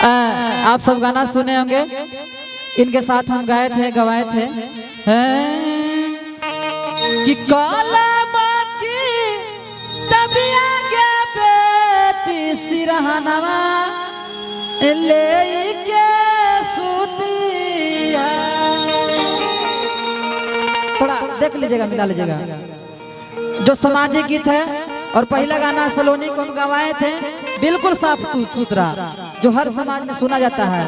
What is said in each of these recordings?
आप सब गाना सुने होंगे, इनके साथ हम गवाए थे कि कलम की तबिया के बेटी सिरहनवा ले के सूती है। थोड़ा देख लीजिएगा, मिला लीजिएगा। जो सामाजिक गीत है और पहला गाना सलोनी को हम गवाए थे, बिल्कुल साफ सुथरा जो हर समाज में सुना जाता है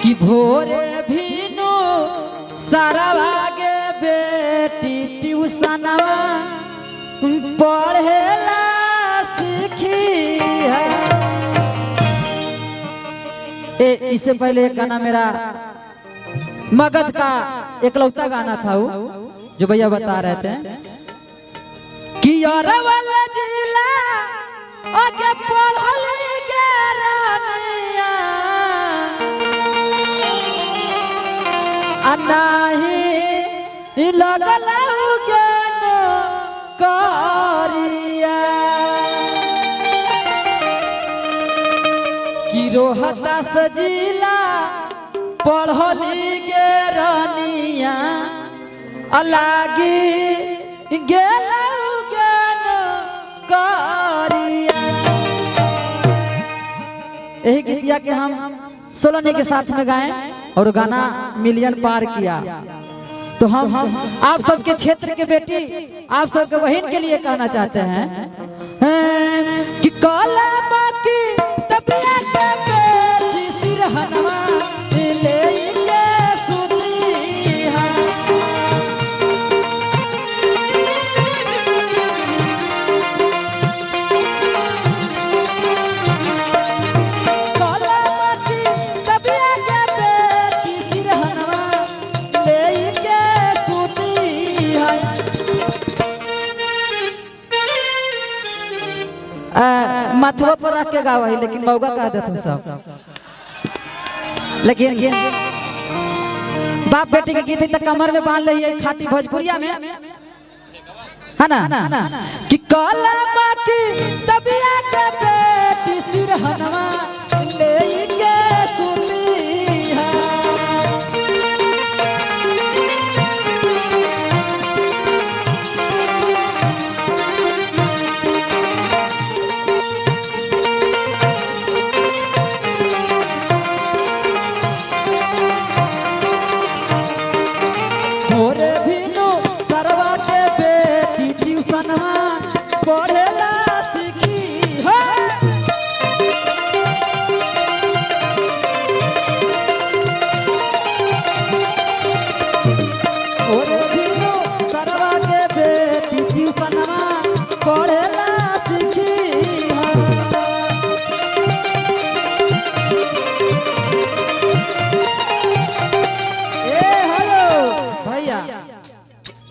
कि भोरे भीनो सारा भागे बेटी ट्यूशनवा पढ़ेला सीखी है। इससे पहले एक गाना मेरा मगध का एकलौता गाना था वो, जो भैया बता रहे थे कि अरवल जिला आगे पढ़ली के रानिया अनाही लगल के करिया कि रोहतास जिला पढ़ली के रानिया अलागी गेल यही गीतिया के हम सोलोनी के साथ में गाएं और गाना मिलियन पार किया। तो हम आप सबके क्षेत्र के बेटी, आप सबके बहन के लिए कहना चाहते हैं कि कलम की तबिया के बेटी सिरहनवा ले के सूती है। माथवा पर रख के गावा है, लेकिन मौका कह देते सब। लेकिन बाप बेटी के गीत है तो कमर में बांध लिया खाटी भोजपुरिया में, है ना कि कलम की तबिया के बेटी सिरहनवा ले के सूती है।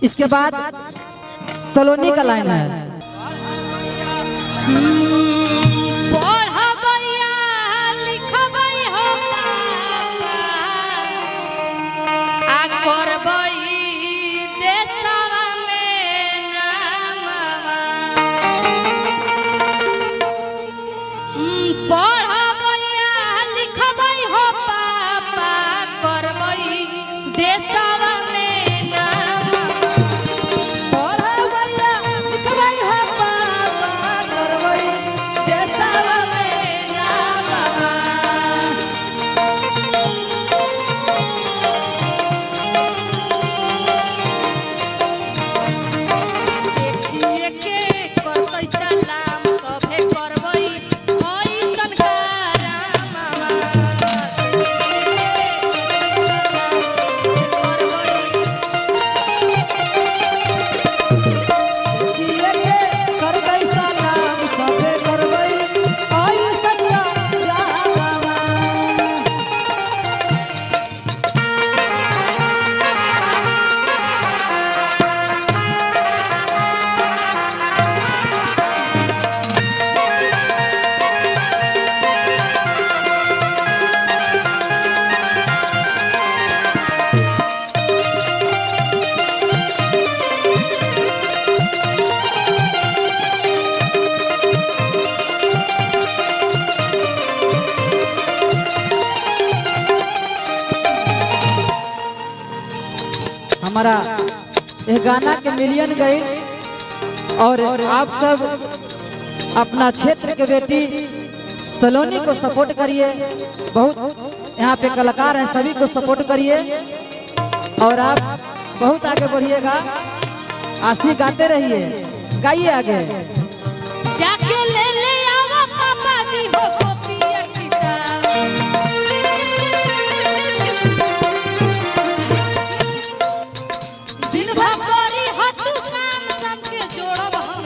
इसके बाद सलोनी का लाइन है के कर कैसा लाम सभे करबई ओइसन का हमारा ये गाना के मिलियन गए और आप सब अपना क्षेत्र के बेटी सलोनी को सपोर्ट करिए। बहुत यहाँ पे कलाकार हैं, सभी को सपोर्ट करिए और आप बहुत आगे बढ़िएगा। आशी गाते रहिए, गाइए आगे। जाके ले ले आवा पापा जी हो गोपिया किताब, दिन भर करी हो तू काम, सबके जोड़ब हम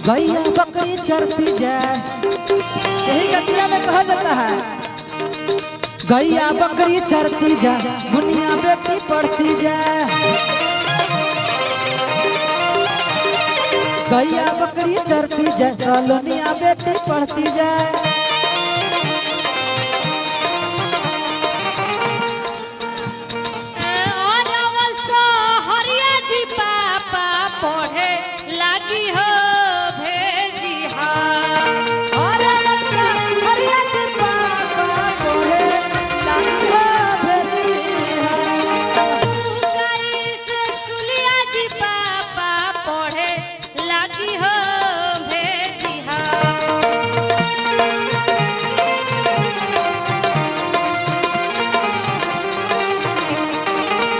गैया बकरी चरती जाए, यही गतिया में कहा जाता है। गैया बकरी चरती जाए, दुनिया बेटी पढ़ती जाए। गैया बकरी चरती जाए, सलोनिया बेटी पढ़ती जाए। पढ़े लागी हो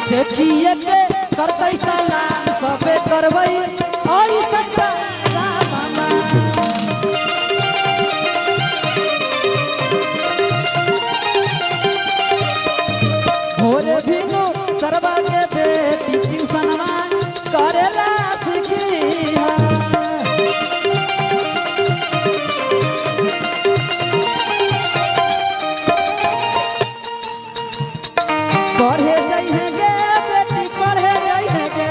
देखिए के करतै सलाम सबे करबै ओई सच्चा रामना। होरे बिनु सरबा के बेटी ट्यूशनमा करेला सीखी पढ़े जाइ है गे बेटी पढ़े जाइ है गे,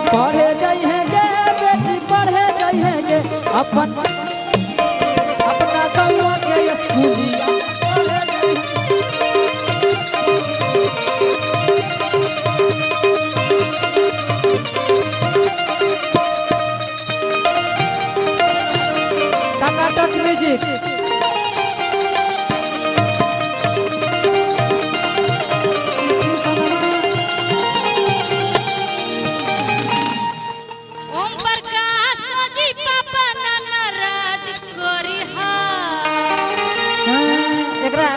पढ़े जाइ है गे बेटी पढ़े जाइ है गे। अपना गौवा के स्कूलिया टकाटक म्यूजिक।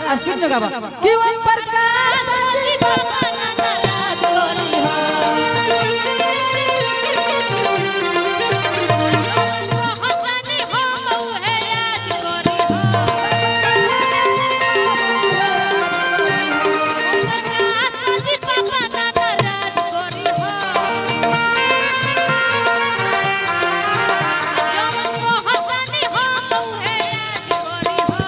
अस्तित्व में गावा कि ओम प्रकाश जी बाबा नाराज गोरी हो, हसनी हम उहे याद गोरी हो। ओम प्रकाश जी बाबा नाराज गोरी हो, हसनी हम उहे याद गोरी हो।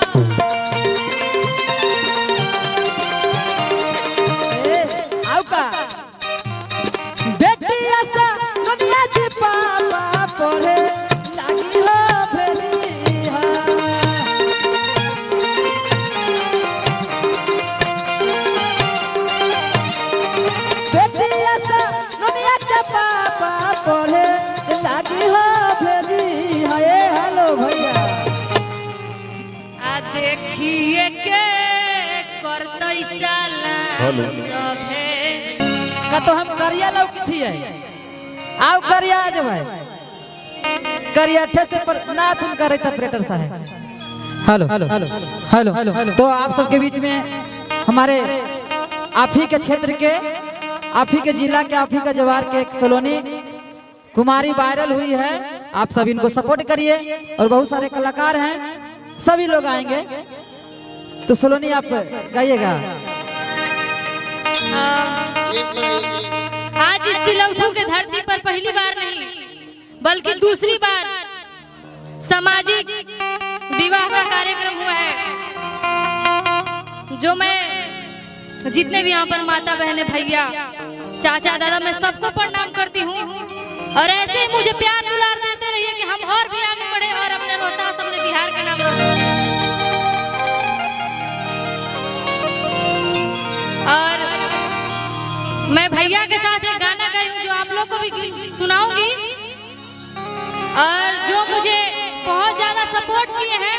बेटी ऐसा दुनिया जी पापा पढ़े लागी हो भेरिया। बेटी ऐसा दुनिया के पापा पढ़े लागी हो भेरिया। हेलो भैया आ देखिए के करतै साला सभे का तो हम करिया लौकी थी आओ करिया आज भाई करिया ठे से पर ना तुम करे ऑपरेटर साहब। हेलो हेलो हेलो हेलो तो आप सबके बीच में हमारे आप ही के क्षेत्र के, आप ही के जिला के, आप ही का जवार के एक सलोनी कुमारी वायरल हुई है। आप सब इनको सपोर्ट करिए और बहुत सारे कलाकार हैं, सभी लोग आएंगे। तो सलोनी आप गाइएगा। आज इस तिलौथू के धरती पर पहली बार नहीं बल्कि दूसरी बार सामाजिक विवाह का कार्यक्रम हुआ है, जो मैं जितने भी यहाँ पर माता बहने भैया चाचा दादा मैं सबको प्रणाम करती हूँ। और ऐसे ही मुझे प्यार दुलार देते रहिए कि हम और भी आगे बढ़े और अपने रोहतास अपने बिहार का नाम रोशन। और मैं भैया के साथ एक गाना गाई हूँ जो आप लोग को भी सुनाऊंगी, और जो मुझे बहुत ज्यादा सपोर्ट किए हैं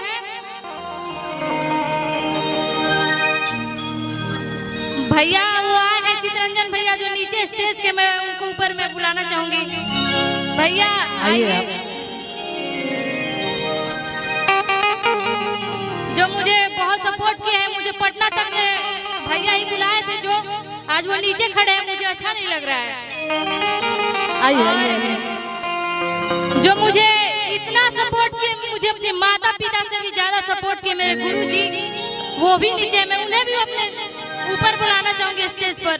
भैया, वो आए हैं चितरंजन भैया जो नीचे स्टेज के, मैं उनको ऊपर में बुलाना चाहूंगी। भैया आइए, जो मुझे बहुत सपोर्ट किए हैं, मुझे पटना तक में भैया ही बुलाए थे, जो आज वो नीचे खड़े हैं, मुझे अच्छा नहीं लग रहा है। आइए जो मुझे इतना सपोर्ट किए, मुझे अपने माता पिता से भी ज्यादा सपोर्ट किए मेरे गुरुजी, वो भी नीचे, मैं उन्हें भी अपने ऊपर बुलाना चाहूंगी स्टेज पर।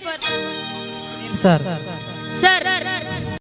सर सर